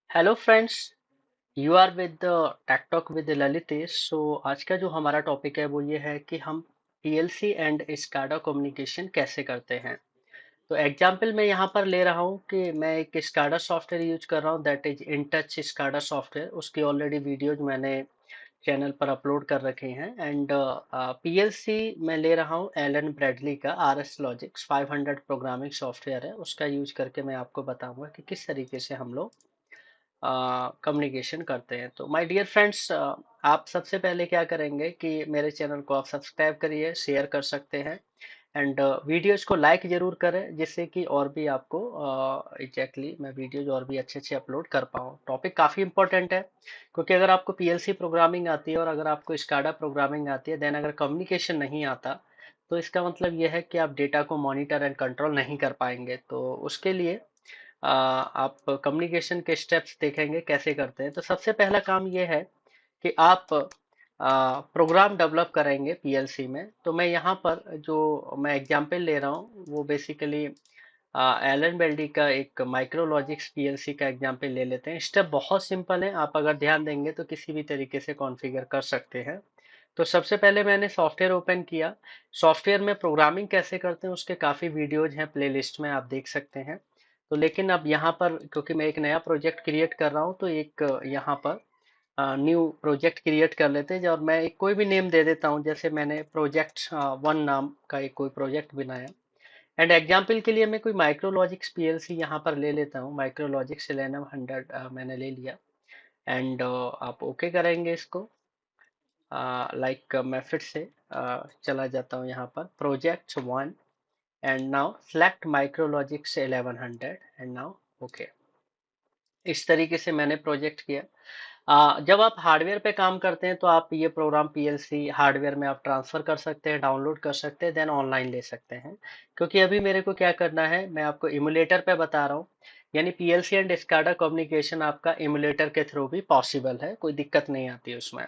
Hello friends. You are with the tech talk with Lalitesh. So आज का जो हमारा टॉपिक है वो ये है कि हम पीएलसी एंड स्काडा कम्युनिकेशन कैसे करते हैं। तो एग्जांपल मैं यहाँ पर ले रहा हूँ कि मैं एक स्काडा सॉफ्टवेयर यूज कर रहा हूँ, that is in touch SCADA software. उसकी ऑलरेडी वीडियोज मैंने चैनल पर अपलोड कर रखे हैं। एंड पीएलसी मैं ले रहा हूँ एलन ब्रैडली का R S logics 500 programming software है, उसका यूज करके मैं आपको बताऊंगा कि किस तरीके से हम लोग कम्युनिकेशन करते हैं। तो माय डियर फ्रेंड्स, आप सबसे पहले क्या करेंगे कि मेरे चैनल को आप सब्सक्राइब करिए, शेयर कर सकते हैं एंड वीडियोज को लाइक जरूर करें, जिससे कि और भी आपको एग्जैक्टली मैं वीडियोज और भी अच्छे अच्छे अपलोड कर पाऊँ। टॉपिक काफ़ी इंपॉर्टेंट है, क्योंकि अगर आपको पीएलसी प्रोग्रामिंग आती है और अगर आपको स्काडा प्रोग्रामिंग आती है, देन अगर कम्युनिकेशन नहीं आता तो इसका मतलब यह है कि आप डेटा को मॉनिटर एंड कंट्रोल नहीं कर पाएंगे। तो उसके लिए आप कम्युनिकेशन के स्टेप्स देखेंगे कैसे करते हैं। तो सबसे पहला काम ये है कि आप प्रोग्राम डेवलप करेंगे पीएलसी में। तो मैं यहाँ पर जो मैं एग्जांपल ले रहा हूँ वो बेसिकली एलन बेल्डी का एक माइक्रोलॉजिक्स पीएलसी का एग्जांपल ले लेते हैं। स्टेप बहुत सिंपल है, आप अगर ध्यान देंगे तो किसी भी तरीके से कॉन्फ़िगर कर सकते हैं। तो सबसे पहले मैंने सॉफ्टवेयर ओपन किया। सॉफ्टवेयर में प्रोग्रामिंग कैसे करते हैं उसके काफ़ी वीडियोज हैं, प्लेलिस्ट में आप देख सकते हैं। तो लेकिन अब यहाँ पर क्योंकि मैं एक नया प्रोजेक्ट क्रिएट कर रहा हूँ, तो एक यहाँ पर न्यू प्रोजेक्ट क्रिएट कर लेते हैं। और मैं एक कोई भी नेम दे देता हूँ, जैसे मैंने प्रोजेक्ट वन नाम का एक कोई प्रोजेक्ट बनाया। एंड एग्जाम्पल के लिए मैं कोई माइक्रोलॉजिक्स पीएलसी यहाँ पर ले लेता हूँ, माइक्रोलॉजिक्स 1100 मैंने ले लिया। एंड आप ओके करेंगे इसको। मैं फिर से चला जाता हूँ यहाँ पर project one and now select MicroLogix 1100 and now okay. इस तरीके से मैंने प्रोजेक्ट किया। जब आप हार्डवेयर पे काम करते हैं तो आप ये प्रोग्राम पीएलसी हार्डवेयर में आप ट्रांसफर कर सकते हैं, डाउनलोड कर सकते हैं, देन ऑनलाइन ले सकते हैं। क्योंकि अभी मेरे को क्या करना है, मैं आपको इमुलेटर पे बता रहा हूँ। यानी पीएलसी एंड स्काडा कम्युनिकेशन आपका इमुलेटर के थ्रू भी पॉसिबल है, कोई दिक्कत नहीं आती उसमें।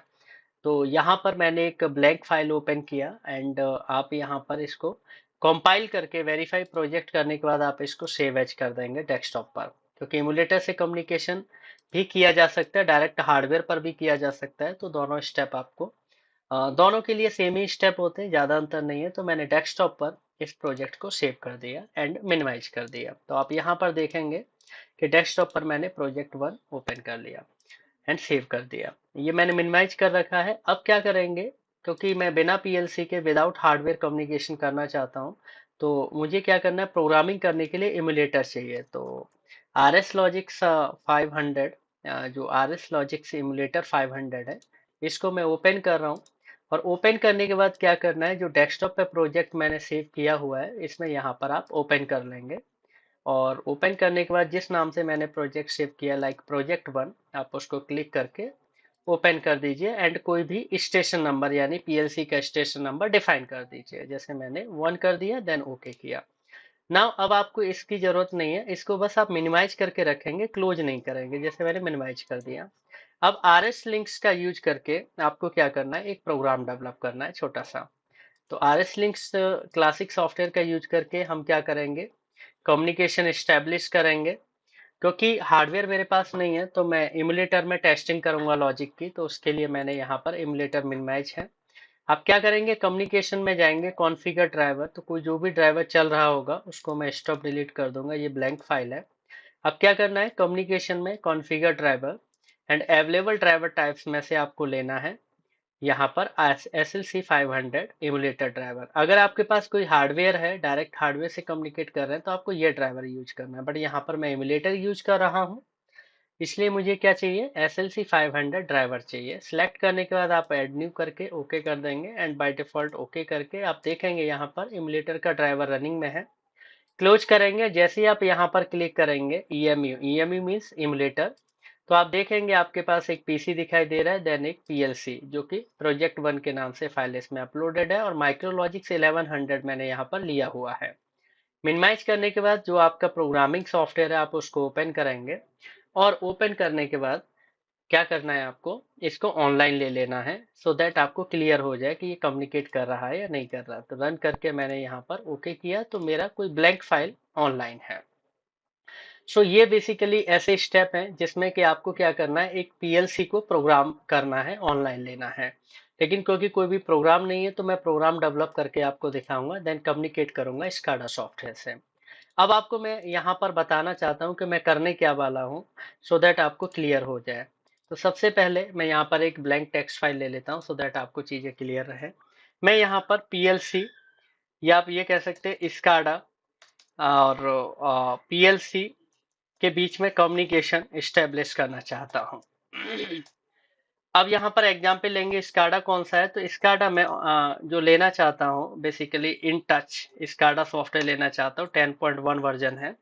तो यहाँ पर मैंने एक ब्लैंक फाइल ओपन किया एंड आप यहाँ पर इसको कंपाइल करके वेरीफाई प्रोजेक्ट करने के बाद आप इसको सेव एज कर देंगे डेस्कटॉप पर। क्योंकि इमुलेटर से कम्युनिकेशन भी किया जा सकता है, डायरेक्ट हार्डवेयर पर भी किया जा सकता है। तो दोनों स्टेप आपको दोनों के लिए सेम ही स्टेप होते हैं, ज़्यादा अंतर नहीं है। तो मैंने डेस्कटॉप पर इस प्रोजेक्ट को सेव कर दिया एंड मिनिमाइज कर दिया। तो आप यहाँ पर देखेंगे कि डेस्कटॉप पर मैंने प्रोजेक्ट वन ओपन कर लिया एंड सेव कर दिया। ये मैंने मिनिमाइज कर रखा है। अब क्या करेंगे, क्योंकि मैं बिना पीएलसी के विदाउट हार्डवेयर कम्युनिकेशन करना चाहता हूँ, तो मुझे क्या करना है, प्रोग्रामिंग करने के लिए इमुलेटर चाहिए। तो आर एस लॉजिक्स 500, जो आर एस लॉजिक्स इमुलेटर 500 है, इसको मैं ओपन कर रहा हूँ। और ओपन करने के बाद क्या करना है, जो डेस्कटॉप पे प्रोजेक्ट मैंने सेव किया हुआ है इसमें यहाँ पर आप ओपन कर लेंगे। और ओपन करने के बाद जिस नाम से मैंने प्रोजेक्ट सेव किया, लाइक प्रोजेक्ट वन, आप उसको क्लिक करके ओपन कर दीजिए एंड कोई भी स्टेशन नंबर यानी पीएलसी का स्टेशन नंबर डिफाइन कर दीजिए। जैसे मैंने वन कर दिया, देन ओके किया। नाउ अब आपको इसकी जरूरत नहीं है, इसको बस आप मिनिमाइज करके रखेंगे, क्लोज नहीं करेंगे। जैसे मैंने मिनिमाइज कर दिया। अब आर एस लिंक्स का यूज करके आपको क्या करना है, एक प्रोग्राम डेवलप करना है छोटा सा। तो R S links classic software का यूज करके हम क्या करेंगे, कम्युनिकेशन एस्टेब्लिश करेंगे। क्योंकि हार्डवेयर मेरे पास नहीं है तो मैं इमुलेटर में टेस्टिंग करूंगा लॉजिक की, तो उसके लिए मैंने यहाँ पर इमुलेटर मिनिमाइज है। आप क्या करेंगे, कम्युनिकेशन में जाएंगे, कॉन्फ़िगर ड्राइवर, तो कोई जो भी ड्राइवर चल रहा होगा उसको मैं स्टॉप डिलीट कर दूंगा, ये ब्लैंक फाइल है। अब क्या करना है, कम्युनिकेशन में configure driver and available driver types में से आपको लेना है यहाँ पर S L C 500 emulator driver. अगर आपके पास कोई हार्डवेयर है, डायरेक्ट हार्डवेयर से कम्युनिकेट कर रहे हैं, तो आपको ये ड्राइवर यूज करना है। बट यहाँ पर मैं इमुलेटर यूज कर रहा हूँ, इसलिए मुझे क्या चाहिए, एस एल सी 500 ड्राइवर चाहिए। सिलेक्ट करने के बाद आप ऐड न्यू करके ओके कर देंगे एंड बाय डिफॉल्ट ओके करके आप देखेंगे यहाँ पर इमुलेटर का ड्राइवर रनिंग में है। क्लोज करेंगे, जैसे ही आप यहाँ पर क्लिक करेंगे ईएमयू, ईएमयू मीन्स इमुलेटर, तो आप देखेंगे आपके पास एक पीसी दिखाई दे रहा है, देन एक पीएलसी जो कि प्रोजेक्ट वन के नाम से फाइल इसमें अपलोडेड है, और माइक्रोलॉजिक्स 1100 मैंने यहाँ पर लिया हुआ है। मिनिमाइज करने के बाद जो आपका प्रोग्रामिंग सॉफ्टवेयर है आप उसको ओपन करेंगे। और ओपन करने के बाद क्या करना है, आपको इसको ऑनलाइन ले लेना है, सो दैट आपको क्लियर हो जाए कि ये कम्युनिकेट कर रहा है या नहीं कर रहा। तो रन करके मैंने यहाँ पर ओके किया, तो मेरा कोई ब्लैंक फाइल ऑनलाइन है। सो ये बेसिकली ऐसे स्टेप हैं जिसमें कि आपको क्या करना है, एक पीएलसी को प्रोग्राम करना है, ऑनलाइन लेना है। लेकिन क्योंकि कोई भी प्रोग्राम नहीं है तो मैं प्रोग्राम डेवलप करके आपको दिखाऊंगा, देन कम्युनिकेट करूंगा स्काडा सॉफ्टवेयर से। अब आपको मैं यहाँ पर बताना चाहता हूँ कि मैं करने क्या वाला हूँ, सो दैट आपको क्लियर हो जाए। तो सबसे पहले मैं यहाँ पर एक ब्लैंक टेक्स्ट फाइल ले लेता हूँ सो दैट आपको चीजें क्लियर रहे। मैं यहाँ पर पीएलसी या आप ये कह सकते हैं स्काडा और पीएलसी के बीच में कम्युनिकेशन स्टेब्लिश करना चाहता हूँ। अब यहाँ पर एग्जाम्पल लेंगे स्काडा कौन सा है, तो स्काडा में जो लेना चाहता हूँ basically in touch SCADA software लेना चाहता हूँ, 10.1 वर्जन है।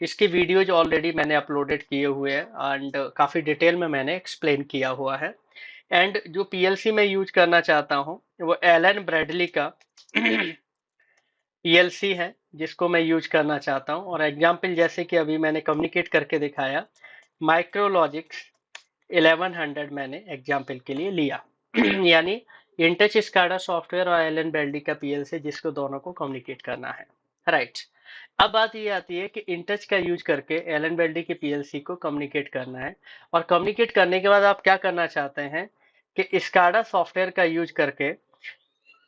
इसकी वीडियोज ऑलरेडी मैंने अपलोडेड किए हुए हैं एंड काफी डिटेल में मैंने एक्सप्लेन किया हुआ है। एंड जो पीएलसी में यूज करना चाहता हूँ वो एलन ब्रैडली का पीएलसी है जिसको मैं यूज करना चाहता हूँ। और एग्जाम्पल जैसे कि अभी मैंने कम्युनिकेट करके दिखाया, माइक्रोलॉजिक्स 1100 मैंने एग्जाम्पल के लिए लिया यानी इंटच स्काडा सॉफ्टवेयर और एलन बेल्डी का पीएलसी जिसको दोनों को कम्युनिकेट करना है, राइट। अब बात ये आती है कि इंटच का यूज करके एलन बेल्डी के पीएलसी को कम्युनिकेट करना है। और कम्युनिकेट करने के बाद आप क्या करना चाहते हैं कि स्काडा सॉफ्टवेयर का यूज करके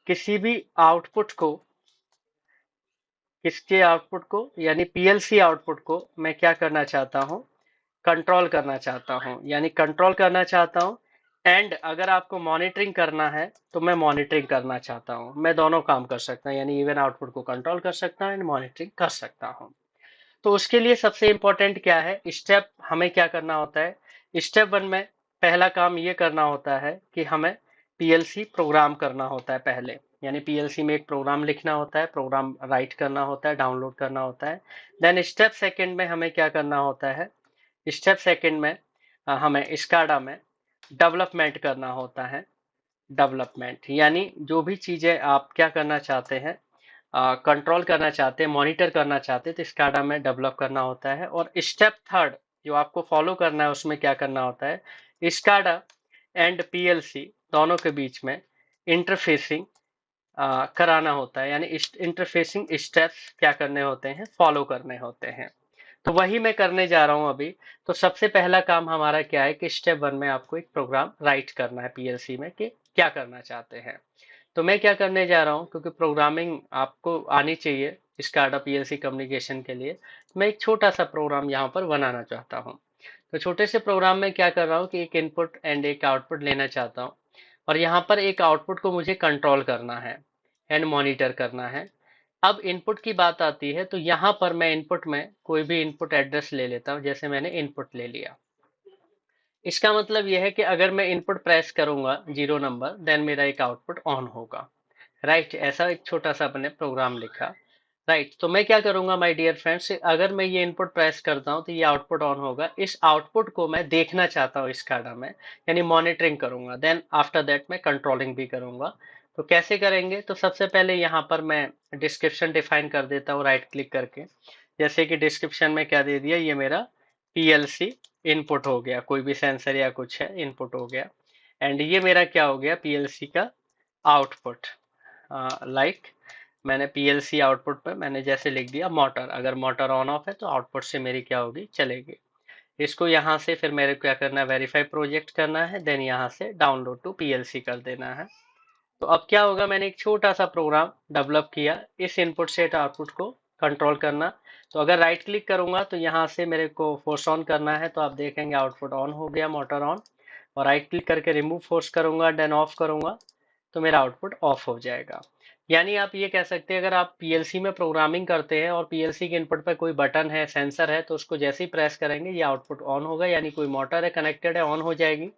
किसी भी आउटपुट को, किसके आउटपुट को यानी पीएलसी आउटपुट को मैं क्या करना चाहता हूँ, कंट्रोल करना चाहता हूँ, यानी कंट्रोल करना चाहता हूँ। एंड अगर आपको मॉनिटरिंग करना है तो मैं मॉनिटरिंग करना चाहता हूँ। मैं दोनों काम कर सकता हूँ, यानी इवन आउटपुट को कंट्रोल कर सकता हूँ एंड मॉनिटरिंग कर सकता हूँ। तो उसके लिए सबसे इंपॉर्टेंट क्या है, स्टेप हमें क्या करना होता है। स्टेप वन में पहला काम ये करना होता है कि हमें पीएलसी प्रोग्राम करना होता है पहले, यानी पीएलसी में एक प्रोग्राम लिखना होता है, प्रोग्राम राइट करना होता है, डाउनलोड करना होता है। देन स्टेप सेकंड में हमें क्या करना होता है, स्टेप सेकंड में हमें स्काडा में डेवलपमेंट करना होता है। डेवलपमेंट यानी जो भी चीजें आप क्या करना चाहते हैं, कंट्रोल करना चाहते हैं, मॉनिटर करना चाहते हैं, तो स्काडा में डेवलप करना होता है। और स्टेप थर्ड जो आपको फॉलो करना है उसमें क्या करना होता है, स्काडा एंड पीएलसी दोनों के बीच में इंटरफेसिंग कराना होता है, यानी इंटरफेसिंग स्टेप्स क्या करने होते हैं, फॉलो करने होते हैं। तो वही मैं करने जा रहा हूं अभी। तो सबसे पहला काम हमारा क्या है कि स्टेप वन में आपको एक प्रोग्राम राइट करना है पीएलसी में कि क्या करना चाहते हैं। तो मैं क्या करने जा रहा हूँ, क्योंकि प्रोग्रामिंग आपको आनी चाहिए स्काडा पीएलसी कम्युनिकेशन के लिए, मैं एक छोटा सा प्रोग्राम यहाँ पर बनाना चाहता हूँ। तो छोटे से प्रोग्राम में क्या कर रहा हूँ कि एक इनपुट एंड एक आउटपुट लेना चाहता हूँ। और यहाँ पर एक आउटपुट को मुझे कंट्रोल करना है एंड मॉनिटर करना है। अब इनपुट की बात आती है तो यहाँ पर मैं इनपुट में कोई भी इनपुट एड्रेस ले लेता हूँ, जैसे मैंने इनपुट ले लिया। इसका मतलब यह है कि अगर मैं इनपुट प्रेस करूंगा 0 नंबर, देन मेरा एक आउटपुट ऑन होगा, राइट। ऐसा एक छोटा सा अपने प्रोग्राम लिखा, राइट। तो मैं क्या करूंगा माय डियर फ्रेंड्स, अगर मैं ये इनपुट प्रेस करता हूं तो ये आउटपुट ऑन होगा। इस आउटपुट को मैं देखना चाहता हूँ स्काडा में, यानी मॉनिटरिंग करूंगा। देन आफ्टर दैट मैं कंट्रोलिंग भी करूंगा। तो कैसे करेंगे, तो सबसे पहले यहाँ पर मैं डिस्क्रिप्शन डिफाइन कर देता हूँ राइट क्लिक करके। जैसे कि डिस्क्रिप्शन में क्या दे दिया, ये मेरा पीएलसी इनपुट हो गया, कोई भी सेंसर या कुछ है इनपुट हो गया। एंड ये मेरा क्या हो गया, पीएलसी का आउटपुट। लाइक मैंने पीएलसी आउटपुट पर मैंने जैसे लिख दिया मोटर, अगर मोटर ऑन ऑफ है तो आउटपुट से मेरी क्या होगी, चलेगी। इसको यहाँ से फिर मेरे को क्या करना है, वेरीफाई प्रोजेक्ट करना है, देन यहाँ से डाउनलोड टू पीएलसी कर देना है। तो अब क्या होगा, मैंने एक छोटा सा प्रोग्राम डेवलप किया इस इनपुट से आउटपुट को कंट्रोल करना। तो अगर राइट क्लिक करूंगा तो यहाँ से मेरे को फोर्स ऑन करना है, तो आप देखेंगे आउटपुट ऑन हो गया, मोटर ऑन। और राइट क्लिक करके रिमूव फोर्स करूंगा, देन ऑफ करूंगा तो मेरा आउटपुट ऑफ हो जाएगा। यानी आप ये कह सकते हैं, अगर आप पीएलसी में प्रोग्रामिंग करते हैं और पीएलसी के इनपुट पर कोई बटन है, सेंसर है, तो उसको जैसे ही प्रेस करेंगे ये आउटपुट ऑन होगा, यानी कोई मोटर है कनेक्टेड है, ऑन हो जाएगी।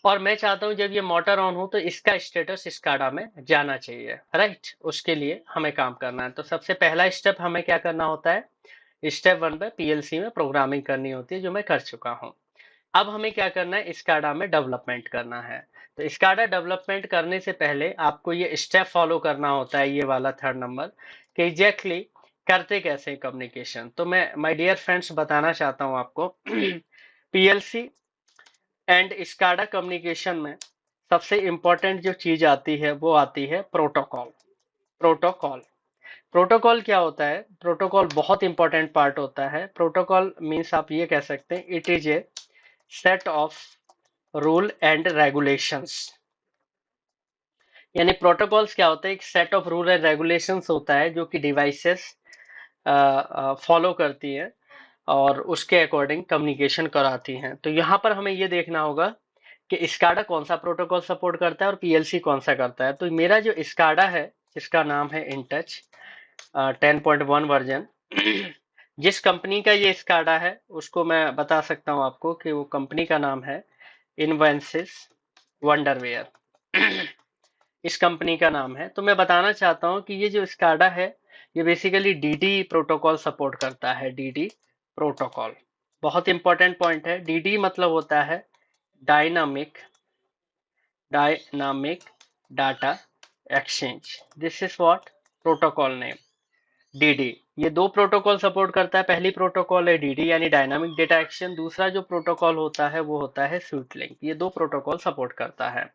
और मैं चाहता हूं जब ये मोटर ऑन हो तो इसका स्टेटस स्काडा में जाना चाहिए, राइट। उसके लिए हमें काम करना है। तो सबसे पहला स्टेप हमें क्या करना होता है, स्टेप वन पे पीएलसी में प्रोग्रामिंग करनी होती है, जो मैं कर चुका हूं। अब हमें क्या करना है, स्काडा में डेवलपमेंट करना है। तो स्काडा डेवलपमेंट करने से पहले आपको ये स्टेप फॉलो करना होता है, ये वाला 3 नंबर, कि एग्जैक्टली करते कैसे कम्युनिकेशन। तो मैं माय डियर फ्रेंड्स बताना चाहता हूं आपको पीएलसी एंड स्काडा कम्युनिकेशन में सबसे इंपॉर्टेंट जो चीज आती है वो आती है प्रोटोकॉल। प्रोटोकॉल प्रोटोकॉल क्या होता है? प्रोटोकॉल बहुत इंपॉर्टेंट पार्ट होता है। प्रोटोकॉल मीन्स आप ये कह सकते हैं, it is a set of rule and regulations. यानी प्रोटोकॉल्स क्या होता है? एक set of rule and regulations होता है जो कि डिवाइसेस फॉलो करती है और उसके अकॉर्डिंग कम्युनिकेशन कराती हैं। तो यहाँ पर हमें ये देखना होगा कि स्काडा कौन सा प्रोटोकॉल सपोर्ट करता है और पीएलसी कौन सा करता है। तो मेरा जो स्काडा है, जिसका नाम है इंटच 10.1 वर्जन, जिस कंपनी का ये स्काडा है उसको मैं बता सकता हूँ आपको कि वो कंपनी का नाम है इन्वेंसिस वंडरवेयर। इस कंपनी का नाम है। तो मैं बताना चाहता हूँ कि ये जो स्काडा है, ये बेसिकली डीडी प्रोटोकॉल सपोर्ट करता है। डीडी प्रोटोकॉल बहुत इंपॉर्टेंट पॉइंट है। डीडी मतलब होता है dynamic dynamic data exchange. This is what protocol name DD. ये दो प्रोटोकॉल सपोर्ट करता है। पहली प्रोटोकॉल है डीडी यानी डायनामिक डेटा एक्सचेंज, दूसरा जो प्रोटोकॉल होता है वो होता है स्वीट लिंक। ये दो प्रोटोकॉल सपोर्ट करता है।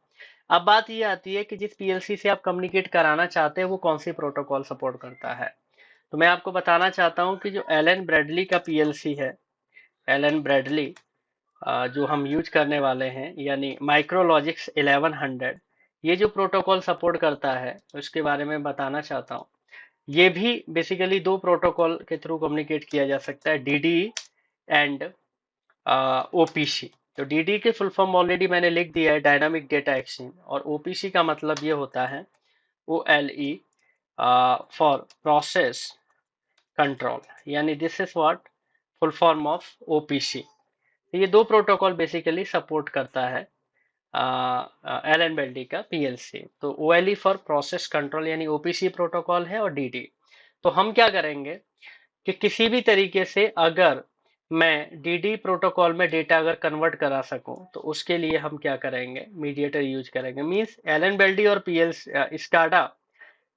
अब बात ये आती है कि जिस पीएलसी से आप कम्युनिकेट कराना चाहते हैं वो कौन सी प्रोटोकॉल सपोर्ट करता है। तो मैं आपको बताना चाहता हूँ कि जो एलन ब्रैडली का पीएलसी है, एलन ब्रैडली जो हम यूज करने वाले हैं यानी माइक्रोलॉजिक्स 1100, ये जो प्रोटोकॉल सपोर्ट करता है उसके बारे में बताना चाहता हूँ। ये भी बेसिकली दो प्रोटोकॉल के थ्रू कम्युनिकेट किया जा सकता है, डीडी एंड ओपीसी। तो डीडी के फुल फॉर्म ऑलरेडी मैंने लिख दिया है, डायनामिक डेटा एक्सचेंज, और ओपीसी का मतलब ये होता है OLE फॉर प्रोसेस कंट्रोल, यानी this is what full form of OPC. ये दो प्रोटोकॉल बेसिकली सपोर्ट करता है एलन बेल्डी का पीएलसी। तो OLE फॉर प्रोसेस कंट्रोल यानी ओपीसी प्रोटोकॉल है, और डीडी। तो हम क्या करेंगे कि किसी भी तरीके से अगर मैं डीडी प्रोटोकॉल में डेटा अगर कन्वर्ट करा सकूं तो उसके लिए हम क्या करेंगे, मीडिएटर यूज करेंगे। मींस एलन बेल्डी और PL SCADA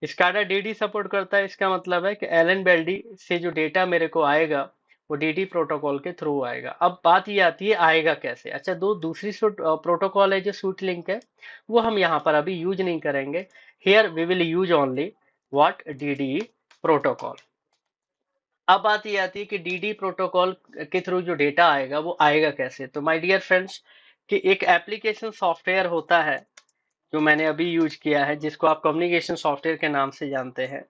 SCADA DD support करता है। इसका मतलब है कि एलन बेल्डी से जो डेटा मेरे को आएगा वो डीडी प्रोटोकॉल के थ्रू आएगा। अब बात ये आती है आएगा कैसे। अच्छा, दूसरी प्रोटोकॉल है जो स्वीट लिंक है, वो हम यहाँ पर अभी यूज नहीं करेंगे। Here we will use only what DD protocol. अब बात ये आती है कि डीडी प्रोटोकॉल के थ्रू जो डेटा आएगा वो आएगा कैसे। तो माय डियर फ्रेंड्स, कि एक एप्लीकेशन सॉफ्टवेयर होता है जो मैंने अभी यूज किया है, जिसको आप कम्युनिकेशन सॉफ्टवेयर के नाम से जानते हैं।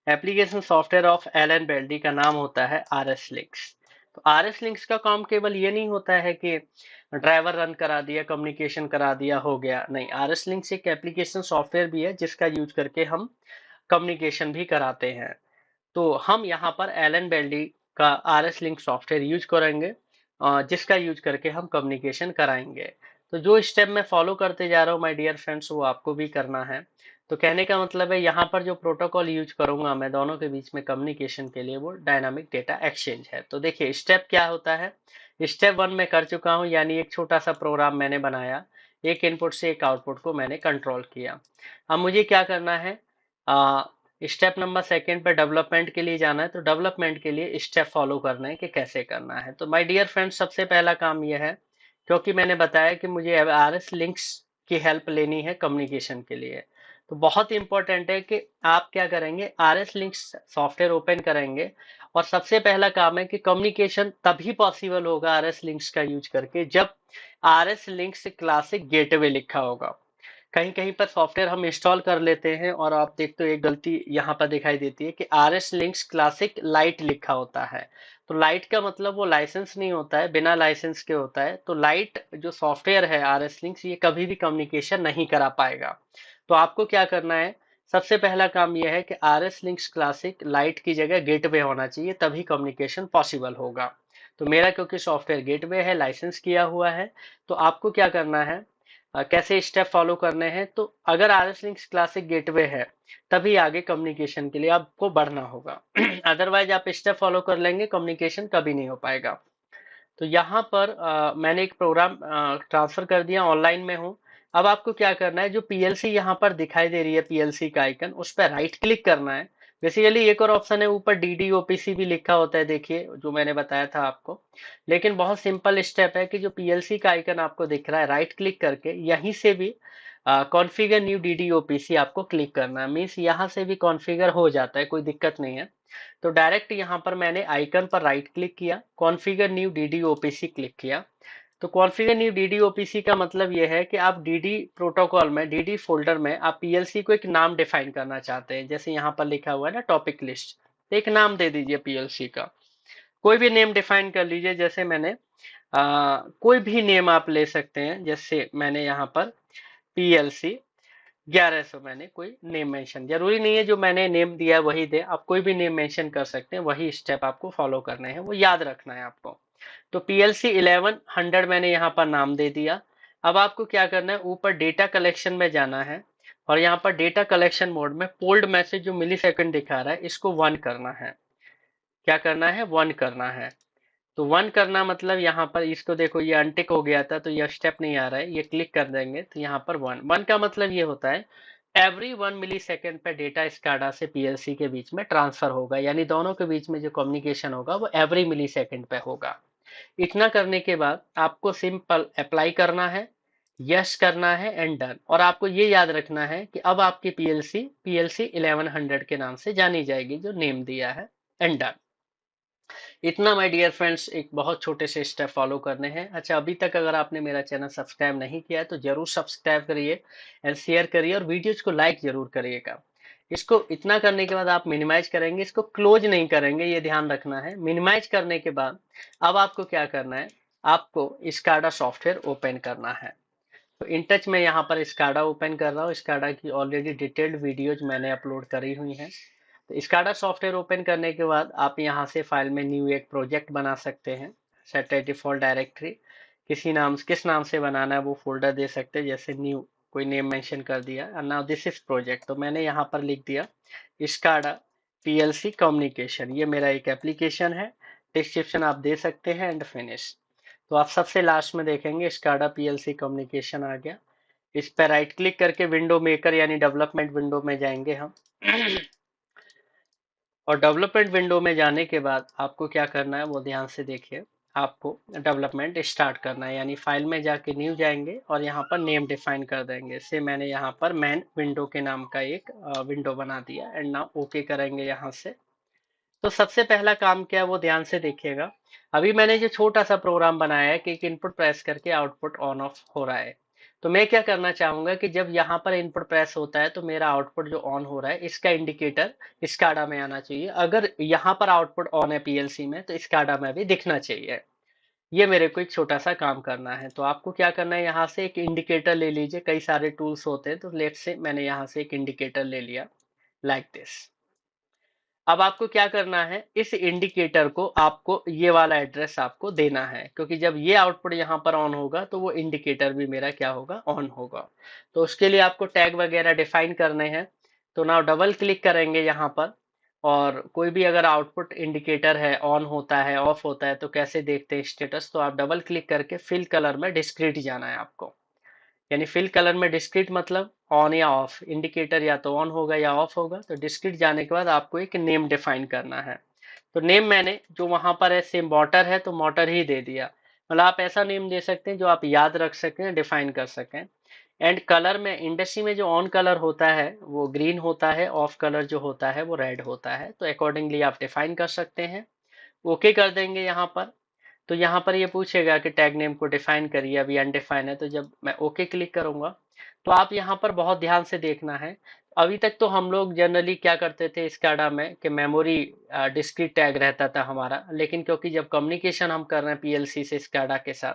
Application software of Allen Bradley का नाम होता है RS लिंक्स। तो RS लिंक्स का काम केवल ये नहीं होता है कि ड्राइवर रन करा दिया, कम्युनिकेशन करा दिया, हो गया। नहीं, RS लिंक्स एक एप्लीकेशन सॉफ्टवेयर भी है जिसका यूज करके हम कम्युनिकेशन भी कराते हैं। तो हम यहाँ पर एलन बेल्डी का RS लिंक सॉफ्टवेयर यूज करेंगे, जिसका यूज करके हम कम्युनिकेशन कराएंगे। तो जो स्टेप मैं फॉलो करते जा रहा हूँ माय डियर फ्रेंड्स, वो आपको भी करना है। तो कहने का मतलब है यहाँ पर जो प्रोटोकॉल यूज करूंगा मैं दोनों के बीच में कम्युनिकेशन के लिए, वो डायनामिक डेटा एक्सचेंज है। तो देखिए स्टेप क्या होता है। स्टेप 1 में कर चुका हूँ, यानी एक छोटा सा प्रोग्राम मैंने बनाया, एक इनपुट से एक आउटपुट को मैंने कंट्रोल किया। अब मुझे क्या करना है, स्टेप नंबर सेकंड पे डेवलपमेंट के लिए जाना है। तो डेवलपमेंट के लिए स्टेप फॉलो करना है कि कैसे करना है। तो माय डियर फ्रेंड्स, सबसे पहला काम यह है, क्योंकि मैंने बताया कि मुझे RS लिंक्स की हेल्प लेनी है कम्युनिकेशन के लिए, तो बहुत इंपॉर्टेंट है कि आप क्या करेंगे, RS लिंक्स सॉफ्टवेयर ओपन करेंगे, और सबसे पहला काम है कि कम्युनिकेशन तभी पॉसिबल होगा RS लिंक्स का यूज करके जब RS लिंक्स क्लासिक गेटवे लिखा होगा। कहीं कहीं पर सॉफ्टवेयर हम इंस्टॉल कर लेते हैं और आप देखते हो एक गलती यहाँ पर दिखाई देती है कि RS लिंक्स क्लासिक लाइट लिखा होता है। तो लाइट का मतलब वो लाइसेंस नहीं होता है, बिना लाइसेंस के होता है। तो लाइट जो सॉफ्टवेयर है RS लिंक्स, ये कभी भी कम्युनिकेशन नहीं करा पाएगा। तो आपको क्या करना है, सबसे पहला काम यह है कि RS लिंक्स क्लासिक लाइट की जगह गेटवे होना चाहिए, तभी कम्युनिकेशन पॉसिबल होगा। तो मेरा क्योंकि सॉफ्टवेयर गेटवे है, लाइसेंस किया हुआ है, तो आपको क्या करना है, कैसे स्टेप फॉलो करने हैं। तो अगर RS लिंक्स क्लासिक गेटवे है तभी आगे कम्युनिकेशन के लिए आपको बढ़ना होगा। अदरवाइज आप स्टेप फॉलो कर लेंगे, कम्युनिकेशन कभी नहीं हो पाएगा। तो यहाँ पर मैंने एक प्रोग्राम ट्रांसफर कर दिया, ऑनलाइन में हूँ। अब आपको क्या करना है, जो पीएलसी यहाँ पर दिखाई दे रही है, पीएलसी का आइकन, उस पर राइट क्लिक करना है। बेसिकली एक और ऑप्शन है ऊपर, डीडी ओपीसी भी लिखा होता है, देखिए जो मैंने बताया था आपको। लेकिन बहुत सिंपल स्टेप है कि जो पीएलसी का आइकन आपको दिख रहा है, राइट क्लिक करके यहीं से भी कॉन्फ़िगर न्यू डीडीओपीसी आपको क्लिक करना है, मीन्स यहाँ से भी कॉन्फ़िगर हो जाता है, कोई दिक्कत नहीं है। तो डायरेक्ट यहाँ पर मैंने आइकन पर राइट क्लिक किया, कॉन्फ़िगर न्यू डीडीओपीसी क्लिक किया। तो कॉन्फ़िगर न्यू डीडीओपीसी का मतलब ये है कि आप डीडी प्रोटोकॉल में, डीडी फोल्डर में आप पीएलसी को एक नाम डिफाइन करना चाहते हैं। जैसे यहाँ पर लिखा हुआ है ना टॉपिक लिस्ट, तो एक नाम दे दीजिए पीएलसी का, कोई भी नेम डिफाइन कर लीजिए। जैसे मैंने कोई भी नेम आप ले सकते हैं। जैसे मैंने यहाँ पर पीएलसी 1100 मैंने कोई नेम मेंशन, जरूरी नहीं है जो मैंने नेम दिया है वही दे, आप कोई भी नेम मेंशन कर सकते हैं। वही स्टेप आपको फॉलो करने हैं, वो याद रखना है आपको। तो पीएलसी 1100 मैंने यहाँ पर नाम दे दिया। अब आपको क्या करना है, ऊपर डेटा कलेक्शन में जाना है और यहाँ पर डेटा कलेक्शन मोड में पोल्ड मैसेज जो मिली सेकेंड दिखा रहा है इसको 1 करना है। क्या करना है, 1 करना है। तो 1 करना मतलब यहाँ पर इसको देखो, ये अनटिक हो गया था तो ये स्टेप नहीं आ रहा है, ये क्लिक कर देंगे तो यहाँ पर 1 का मतलब ये होता है एवरी 1 मिली सेकेंड पे डेटा स्काडा से पीएलसी के बीच में ट्रांसफर होगा, यानी दोनों के बीच में जो कम्युनिकेशन होगा वो एवरी मिली सेकेंड पे होगा। इतना करने के बाद आपको सिंपल अप्लाई करना है, यस करना है एंड डन। और आपको ये याद रखना है कि अब आपकी पीएलसी पीएलसी 1100 के नाम से जानी जाएगी, जो नेम दिया है, एंड डन। इतना माय डियर फ्रेंड्स, एक बहुत छोटे से स्टेप फॉलो करने हैं। अच्छा, अभी तक अगर आपने मेरा चैनल सब्सक्राइब नहीं किया है तो जरूर सब्सक्राइब करिए एंड शेयर करिए और वीडियोज को लाइक जरूर करिएगा। इसको इतना करने के बाद आप मिनिमाइज करेंगे, इसको क्लोज नहीं करेंगे, ये ध्यान रखना है। मिनिमाइज करने के बाद अब आपको क्या करना है, आपको स्काडा सॉफ्टवेयर ओपन करना है। तो इन टच में यहाँ पर स्काडा ओपन कर रहा हूँ। स्काडा की ऑलरेडी डिटेल्ड वीडियोज मैंने अपलोड करी हुई हैं। तो स्काडा सॉफ्टवेयर ओपन करने के बाद आप यहाँ से फाइल में न्यू एक प्रोजेक्ट बना सकते हैं। सेट ए डिफॉल्ट डायरेक्टरी, किस नाम से बनाना है वो फोल्डर दे सकते हैं। जैसे न्यू कोई नेम मेंशन कर दिया, नाउ दिस इज प्रोजेक्ट, तो मैंने यहाँ पर लिख दिया स्काडा पीएलसी कम्युनिकेशन। ये मेरा एक एप्लीकेशन है, डिस्क्रिप्शन आप दे सकते हैं एंड फिनिश। तो आप सबसे लास्ट में देखेंगे स्काडा पीएलसी कम्युनिकेशन आ गया। इस पर राइट क्लिक करके विंडो मेकर यानी डेवलपमेंट विंडो में जाएंगे हम। और डेवलपमेंट विंडो में जाने के बाद आपको क्या करना है वो ध्यान से देखिए। आपको डेवलपमेंट स्टार्ट करना है, यानी फाइल में जाके न्यू जाएंगे और यहाँ पर नेम डिफाइन कर देंगे। से मैंने यहाँ पर मैन विंडो के नाम का एक विंडो बना दिया एंड नाउ ओके करेंगे यहाँ से। तो सबसे पहला काम क्या है वो ध्यान से देखिएगा। अभी मैंने जो छोटा सा प्रोग्राम बनाया है कि एक इनपुट प्रेस करके आउटपुट ऑन ऑफ हो रहा है। तो मैं क्या करना चाहूंगा कि जब यहाँ पर इनपुट प्रेस होता है तो मेरा आउटपुट जो ऑन हो रहा है इसका इंडिकेटर स्काडा में आना चाहिए। अगर यहाँ पर आउटपुट ऑन है पीएलसी में तो स्काडा में भी दिखना चाहिए। ये मेरे को एक छोटा सा काम करना है। तो आपको क्या करना है, यहाँ से एक इंडिकेटर ले लीजिए। कई सारे टूल्स होते हैं, तो लेट से मैंने यहाँ से एक इंडिकेटर ले लिया लाइक दिस। अब आपको क्या करना है, इस इंडिकेटर को आपको ये वाला एड्रेस आपको देना है, क्योंकि जब ये आउटपुट यहाँ पर ऑन होगा तो वो इंडिकेटर भी मेरा क्या होगा, ऑन होगा। तो उसके लिए आपको टैग वगैरह डिफाइन करने हैं। तो नाउ डबल क्लिक करेंगे यहाँ पर, और कोई भी अगर आउटपुट इंडिकेटर है ऑन होता है ऑफ होता है तो कैसे देखते हैं स्टेटस, तो आप डबल क्लिक करके फिल कलर में डिस्क्रीट जाना है आपको। यानी फिल कलर में डिस्क्रीट मतलब ऑन या ऑफ, इंडिकेटर या तो ऑन होगा या ऑफ होगा। तो डिस्क्रीट जाने के बाद आपको एक नेम डिफाइन करना है। तो नेम मैंने जो वहां पर है सेम मोटर है तो मोटर ही दे दिया। मतलब आप ऐसा नेम दे सकते हैं जो आप याद रख सकें, डिफाइन कर सकें। एंड कलर में इंडस्ट्री में जो ऑन कलर होता है वो ग्रीन होता है, ऑफ कलर जो होता है वो रेड होता है। तो अकॉर्डिंगली आप डिफाइन कर सकते हैं। ओके कर देंगे यहाँ पर। तो यहाँ पर ये पूछेगा कि टैग नेम को डिफाइन करिए, अभी अनडिफाइन है। तो जब मैं ओके क्लिक करूंगा तो आप यहाँ पर बहुत ध्यान से देखना है। अभी तक तो हम लोग जनरली क्या करते थे स्काडा में कि मेमोरी डिस्क्रीट टैग रहता था हमारा, लेकिन क्योंकि जब कम्युनिकेशन हम कर रहे हैं पीएलसी से स्काडा के साथ,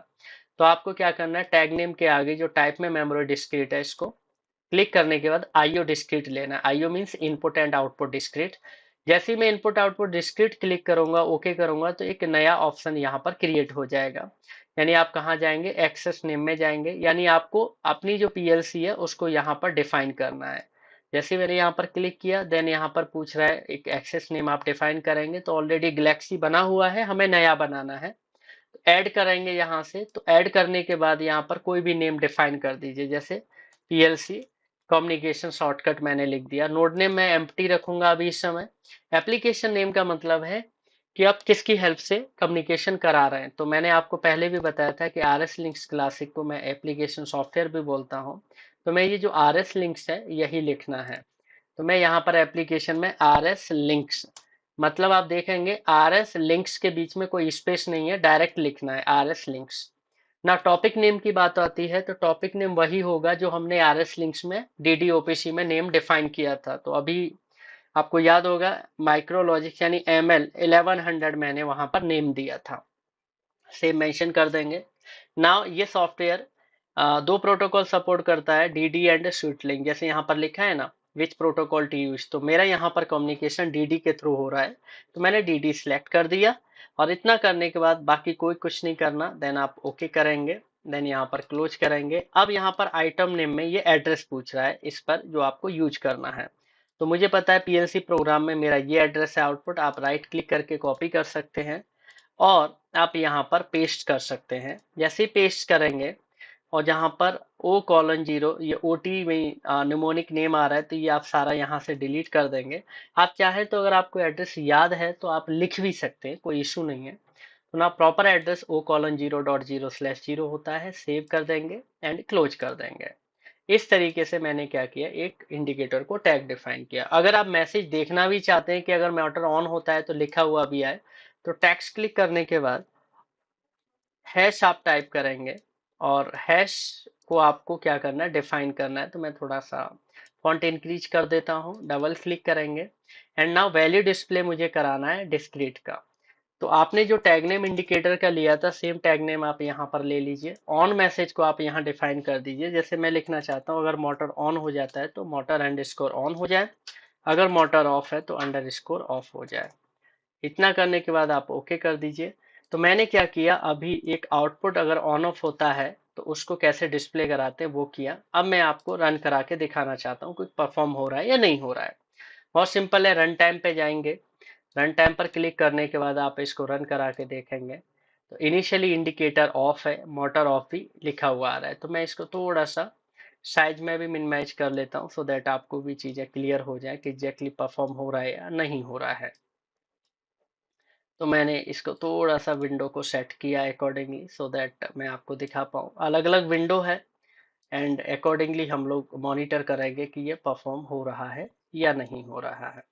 तो आपको क्या करना है, टैग नेम के आगे जो टाइप में मेमोरी डिस्क्रीट है इसको क्लिक करने के बाद आईओ डिस्क्रीट लेना है। IO means input and output discrete. जैसे ही मैं इनपुट आउटपुट डिस्क्रीट क्लिक करूंगा, ओके करूंगा, तो एक नया ऑप्शन यहाँ पर क्रिएट हो जाएगा। यानी आप कहाँ जाएंगे, एक्सेस नेम में जाएंगे। यानी आपको अपनी जो पीएलसी है उसको यहाँ पर डिफाइन करना है। जैसे मैंने यहाँ पर क्लिक किया, देन यहाँ पर पूछ रहा है एक एक्सेस नेम आप डिफाइन करेंगे। तो ऑलरेडी गैलेक्सी बना हुआ है, हमें नया बनाना है। ऐड करेंगे यहाँ से। तो ऐड करने के बाद यहाँ पर कोई भी नेम डिफाइन कर दीजिए। जैसे पीएलसी कम्युनिकेशन शॉर्टकट मैंने लिख दिया। नोड नेम मैं एम्प्टी रखूंगा अभी इस समय। एप्लीकेशन नेम का मतलब है कि आप किसकी हेल्प से कम्युनिकेशन करा रहे हैं। तो मैंने आपको पहले भी बताया था कि आर एस लिंक्स क्लासिक को मैं एप्लीकेशन सॉफ्टवेयर भी बोलता हूँ। तो मैं ये जो RS लिंक्स है यही लिखना है। तो मैं यहाँ पर एप्लीकेशन में RS लिंक्स, मतलब आप देखेंगे RS लिंक्स के बीच में कोई स्पेस नहीं है, डायरेक्ट लिखना है RS लिंक्स ना। टॉपिक नेम की बात आती है तो टॉपिक नेम वही होगा जो हमने RS लिंक्स में DDOPC में नेम डिफाइन किया था। तो अभी आपको याद होगा माइक्रोलॉजिक्स यानी ML 1100 मैंने वहां पर नेम दिया था, सेम मेंशन कर देंगे। नाउ ये सॉफ्टवेयर दो प्रोटोकॉल सपोर्ट करता है, डीडी एंड स्वीटलिंक, जैसे यहाँ पर लिखा है ना विच प्रोटोकॉल टू यूज। तो मेरा यहाँ पर कम्युनिकेशन डीडी के थ्रू हो रहा है, तो मैंने डीडी सिलेक्ट कर दिया। और इतना करने के बाद बाकी कोई कुछ नहीं करना, देन आप ओके करेंगे, देन यहाँ पर क्लोज करेंगे। अब यहाँ पर आइटम नेम में ये एड्रेस पूछ रहा है, इस पर जो आपको यूज करना है। तो मुझे पता है पीएलसी प्रोग्राम में मेरा ये एड्रेस है आउटपुट, आप राइट क्लिक करके कॉपी कर सकते हैं और आप यहाँ पर पेस्ट कर सकते हैं। जैसे ही पेस्ट करेंगे और जहाँ पर O:0 ये OT में निमोनिक नेम आ रहा है, तो ये आप सारा यहाँ से डिलीट कर देंगे। आप चाहे तो अगर आपको एड्रेस याद है तो आप लिख भी सकते हैं, कोई इशू नहीं है। तो ना प्रॉपर एड्रेस O:0.0/0 होता है, सेव कर देंगे एंड क्लोज कर देंगे। इस तरीके से मैंने क्या किया, एक इंडिकेटर को टैग डिफाइन किया। अगर आप मैसेज देखना भी चाहते हैं कि अगर मोटर ऑन होता है तो लिखा हुआ भी आए, तो टेक्स्ट क्लिक करने के बाद हैश आप टाइप करेंगे और हैश को आपको क्या करना है, डिफाइन करना है। तो मैं थोड़ा सा फॉन्ट इंक्रीज कर देता हूँ, डबल क्लिक करेंगे एंड नाउ वैल्यू डिस्प्ले मुझे कराना है डिस्क्रीट का। तो आपने जो टैग नेम इंडिकेटर का लिया था, सेम टैग नेम आप यहाँ पर ले लीजिए। ऑन मैसेज को आप यहाँ डिफाइन कर दीजिए। जैसे मैं लिखना चाहता हूँ अगर मोटर ऑन हो जाता है तो मोटर अंडरस्कोर ऑन हो जाए, अगर मोटर ऑफ है तो अंडरस्कोर ऑफ हो जाए। इतना करने के बाद आप ओके कर दीजिए। तो मैंने क्या किया, अभी एक आउटपुट अगर ऑन ऑफ होता है तो उसको कैसे डिस्प्ले कराते हैं वो किया। अब मैं आपको रन करा के दिखाना चाहता हूँ कुछ परफॉर्म हो रहा है या नहीं हो रहा है। बहुत सिंपल है, रन टाइम पे जाएंगे। रन टाइम पर क्लिक करने के बाद आप इसको रन करा के देखेंगे तो इनिशियली इंडिकेटर ऑफ है, मोटर ऑफ भी लिखा हुआ आ रहा है। तो मैं इसको थोड़ा सा साइज में भी मिनिमाइज कर लेता हूँ सो दैट आपको भी चीजें क्लियर हो जाए कि एग्जैक्टली परफॉर्म हो रहा है या नहीं हो रहा है। तो मैंने इसको थोड़ा सा विंडो को सेट किया अकॉर्डिंगली सो दैट मैं आपको दिखा पाऊँ। अलग अलग विंडो है एंड अकॉर्डिंगली हम लोग मॉनिटर करेंगे कि ये परफॉर्म हो रहा है या नहीं हो रहा है।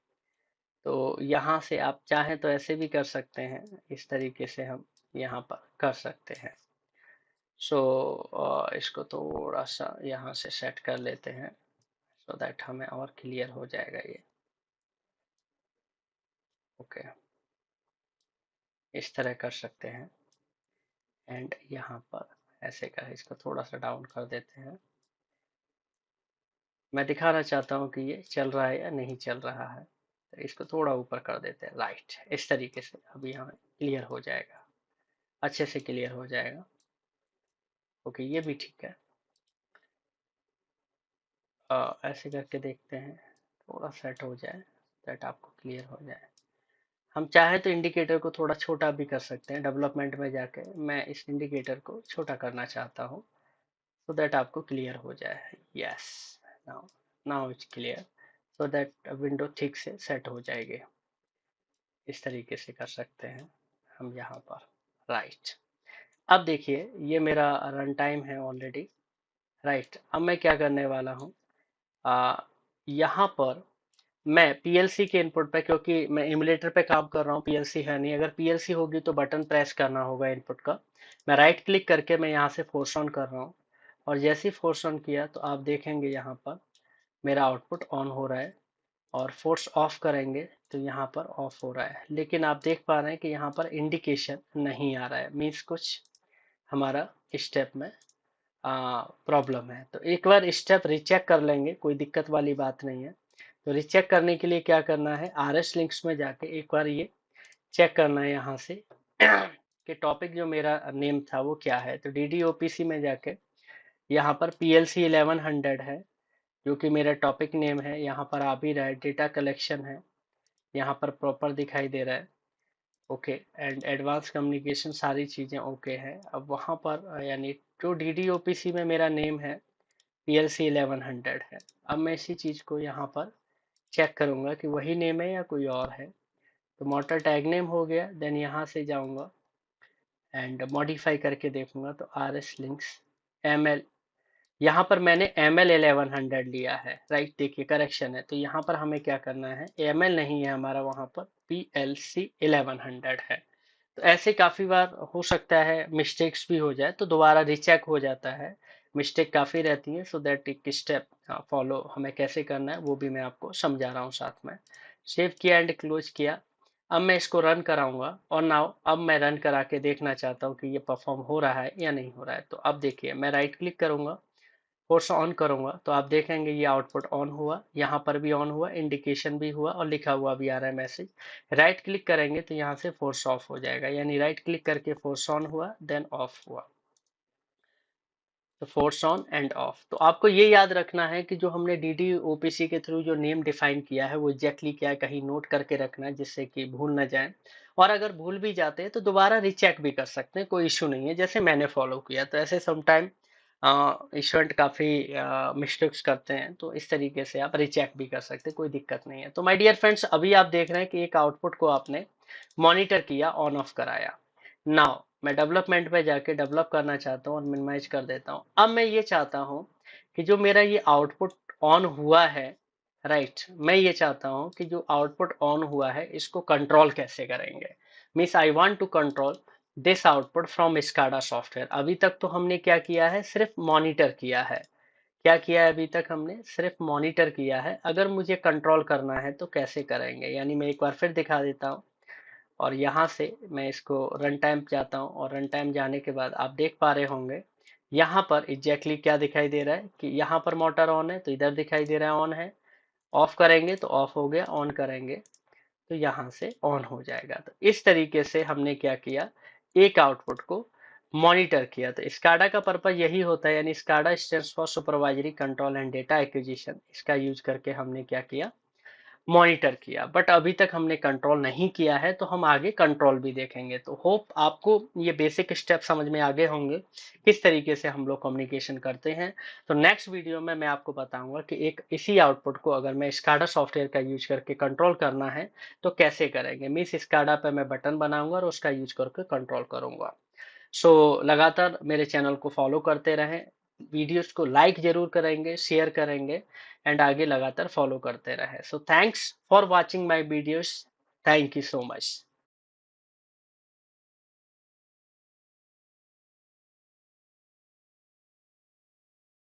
तो यहाँ से आप चाहें तो ऐसे भी कर सकते हैं, इस तरीके से हम यहाँ पर कर सकते हैं। सो इसको थोड़ा सा यहाँ से सेट कर लेते हैं सो दैट हमें और क्लियर हो जाएगा ये। ओके, इस तरह कर सकते हैं एंड यहाँ पर ऐसे कर इसको थोड़ा सा डाउन कर देते हैं। मैं दिखाना चाहता हूँ कि ये चल रहा है या नहीं चल रहा है, तो इसको थोड़ा ऊपर कर देते हैं, राइट। इस तरीके से अब यहाँ क्लियर हो जाएगा, अच्छे से क्लियर हो जाएगा। ओके, ये भी ठीक है। ऐसे करके देखते हैं, थोड़ा सेट हो जाए, सेट आपको क्लियर हो जाए। हम चाहे तो इंडिकेटर को थोड़ा छोटा भी कर सकते हैं। डेवलपमेंट में जाके मैं इस इंडिकेटर को छोटा करना चाहता हूँ सो दैट आपको क्लियर हो जाए। Yes, now now it's clear so that window ठीक से सेट हो जाएगी। इस तरीके से कर सकते हैं हम यहाँ पर, राइट। अब देखिए ये मेरा रन टाइम है ऑलरेडी, राइट। अब मैं क्या करने वाला हूँ, यहाँ पर मैं पीएलसी के इनपुट पे, क्योंकि मैं इमुलेटर पे काम कर रहा हूँ, पीएलसी है नहीं। अगर पीएलसी होगी तो बटन प्रेस करना होगा इनपुट का। मैं राइट क्लिक करके मैं यहाँ से फोर्स ऑन कर रहा हूँ और जैसे ही फोर्स ऑन किया तो आप देखेंगे यहाँ पर मेरा आउटपुट ऑन हो रहा है और फोर्स ऑफ करेंगे तो यहाँ पर ऑफ हो रहा है। लेकिन आप देख पा रहे हैं कि यहाँ पर इंडिकेशन नहीं आ रहा है, मीन्स कुछ हमारा स्टेप में प्रॉब्लम है। तो एक बार स्टेप रिचेक कर लेंगे, कोई दिक्कत वाली बात नहीं है। तो रिचेक करने के लिए क्या करना है, RS लिंक्स में जाके एक बार ये चेक करना है यहाँ से कि टॉपिक जो मेरा नेम था वो क्या है। तो DDOPC में जाके यहाँ पर PLC 1100 है जो कि मेरा टॉपिक नेम है, यहाँ पर आ भी रहा है। डेटा कलेक्शन है, यहाँ पर प्रॉपर दिखाई दे रहा है। ओके, एंड एडवांस कम्युनिकेशन सारी चीज़ें ओके है। अब वहाँ पर यानी जो DDOPC में मेरा नेम है PLC 1100 है। अब मैं इसी चीज़ को यहाँ पर चेक करूँगा कि वही नेम है या कोई और है। तो मोटर टैग नेम हो गया, देन यहाँ से जाऊँगा एंड मॉडिफाई करके देखूंगा तो RS लिंक्स ML यहाँ पर मैंने ML 1100 लिया है, राइट। देखिए करेक्शन है, तो यहाँ पर हमें क्या करना है, ML नहीं है हमारा, वहाँ पर PLC 1100 है। तो ऐसे काफी बार हो सकता है मिस्टेक्स भी हो जाए, तो दोबारा रिचेक हो जाता है, मिस्टेक काफी रहती है। सो दैट एक स्टेप फॉलो हमें कैसे करना है वो भी मैं आपको समझा रहा हूँ साथ में। सेव किया एंड क्लोज किया। अब मैं इसको रन कराऊंगा, और नाउ अब मैं रन करा के देखना चाहता हूँ कि ये परफॉर्म हो रहा है या नहीं हो रहा है। तो अब देखिए मैं राइट क्लिक करूंगा, फोर्स ऑन करूंगा, तो आप देखेंगे ये आउटपुट ऑन हुआ, यहाँ पर भी ऑन हुआ, इंडिकेशन भी हुआ और लिखा हुआ भी आ रहा है मैसेज। राइट क्लिक करेंगे तो यहाँ से फोर्स ऑफ हो जाएगा, यानी राइट क्लिक करके फोर्स ऑन हुआ देन ऑफ हुआ, तो फोर्स ऑन एंड ऑफ। तो आपको ये याद रखना है कि जो हमने डीडी ओपीसी के थ्रू जो नेम डिफाइन किया है वो एग्जैक्टली क्या है, कहीं नोट करके रखना है जिससे कि भूल ना जाए। और अगर भूल भी जाते हैं तो दोबारा रीचेक भी कर सकते हैं, कोई इशू नहीं है, जैसे मैंने फॉलो किया। तो ऐसे समटाइम स्टूडेंट काफी मिस्टेक्स करते हैं, तो इस तरीके से आप रीचेक भी कर सकते हैं, कोई दिक्कत नहीं है। तो माय डियर फ्रेंड्स, अभी आप देख रहे हैं कि एक आउटपुट को आपने मॉनिटर किया, ऑन ऑफ कराया। नाउ मैं डेवलपमेंट पे जाके डेवलप करना चाहता हूँ और मिनिमाइज कर देता हूँ। अब मैं ये चाहता हूँ कि जो मेरा ये आउटपुट ऑन हुआ है, राइट, मैं ये चाहता हूँ कि जो आउटपुट ऑन हुआ है इसको कंट्रोल कैसे करेंगे। Means I want to control this output from SCADA software. अभी तक तो हमने क्या किया है, सिर्फ मॉनिटर किया है। क्या किया है अभी तक हमने, सिर्फ मॉनिटर किया है। अगर मुझे कंट्रोल करना है तो कैसे करेंगे, यानी मैं एक बार फिर दिखा देता हूँ। और यहाँ से मैं इसको रन टाइम जाता हूँ, और रन टाइम जाने के बाद आप देख पा रहे होंगे यहाँ पर एग्जैक्टली क्या दिखाई दे रहा है कि यहाँ पर मोटर ऑन है तो इधर दिखाई दे रहा है ऑन है। ऑफ करेंगे तो ऑफ हो गया, ऑन करेंगे तो यहाँ से ऑन हो जाएगा। तो इस तरीके से हमने क्या किया, एक आउटपुट को मॉनिटर किया। तो स्काडा का पर्पज यही होता है, यानी SCADA stands for supervisory control and data acquisition. इसका यूज करके हमने क्या किया, मॉनिटर किया। बट अभी तक हमने कंट्रोल नहीं किया है, तो हम आगे कंट्रोल भी देखेंगे। तो होप आपको ये बेसिक स्टेप समझ में आ गए होंगे किस तरीके से हम लोग कम्युनिकेशन करते हैं। तो नेक्स्ट वीडियो में मैं आपको बताऊंगा कि एक इसी आउटपुट को अगर मैं स्काडा सॉफ्टवेयर का यूज करके कंट्रोल करना है तो कैसे करेंगे। मीन्स स्काडा पे मैं बटन बनाऊंगा और उसका यूज करके कंट्रोल करूंगा। सो लगातार मेरे चैनल को फॉलो करते रहें, वीडियोस को लाइक जरूर करेंगे, शेयर करेंगे, एंड आगे लगातार फॉलो करते रहें। So thanks for watching my videos. Thank you so much.